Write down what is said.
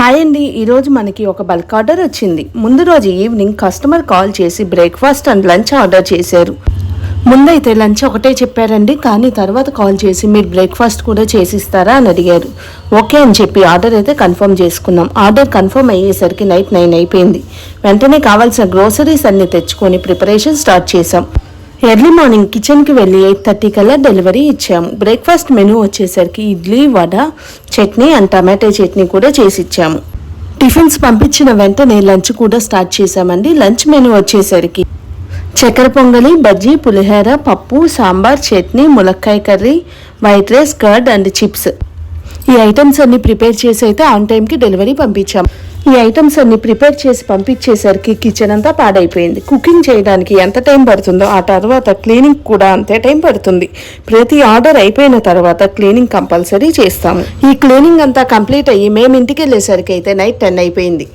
Hi అండి, ఈరోజు మనకి ఒక బల్క్ ఆర్డర్ వచ్చింది. ముందు రోజు ఈవినింగ్ కస్టమర్ కాల్ చేసి బ్రేక్ఫాస్ట్ అండ్ లంచ్ ఆర్డర్ చేశారు. ముందైతే లంచ్ ఒకటే చెప్పారండి, కానీ తర్వాత కాల్ చేసి మీరు బ్రేక్ఫాస్ట్ కూడా చేసిస్తారా అని అడిగారు. ఓకే అని చెప్పి ఆర్డర్ అయితే కన్ఫర్మ్ చేసుకున్నాం. ఆర్డర్ కన్ఫర్మ్ అయ్యేసరికి నైట్ 9 అయిపోయింది. వెంటనే కావాల్సిన గ్రోసరీస్ అన్ని తెచ్చుకొని ప్రిపరేషన్ స్టార్ట్ చేసాం. ఎర్లీ మార్నింగ్ కిచెన్కి వెళ్ళి 8:30 కల్లా డెలివరీ ఇచ్చాము. బ్రేక్ఫాస్ట్ మెనూ వచ్చేసరికి ఇడ్లీ, వడ, చట్నీ అండ్ టమాటో చట్నీ కూడా చేసి ఇచ్చాము. టిఫిన్స్ పంపించిన వెంటనే లంచ్ కూడా స్టార్ట్ చేసామండి. లంచ్ మెనూ వచ్చేసరికి చక్కెర పొంగలి, బజ్జీ, పులిహోర, పప్పు, సాంబార్, చట్నీ, ములక్కాయ curry, white rice, curd and chips. ఈ ఐటమ్స్ అన్ని ప్రిపేర్ చేసి అయితే ఆన్ టైంకి డెలివరీ పంపించాము. ఈ ఐటమ్స్ అన్ని ప్రిపేర్ చేసి పంపించేసరికి కిచెన్ అంతా పాడైపోయింది. కుకింగ్ చేయడానికి ఎంత టైం పడుతుందో ఆ తర్వాత క్లీనింగ్ కూడా అంతే టైం పడుతుంది. ప్రతి ఆర్డర్ అయిపోయిన తర్వాత క్లీనింగ్ కంపల్సరీ చేస్తాము. ఈ క్లీనింగ్ అంతా కంప్లీట్ అయ్యి మేము ఇంటికి వెళ్ళేసరికి అయితే నైట్ 10 అయిపోయింది.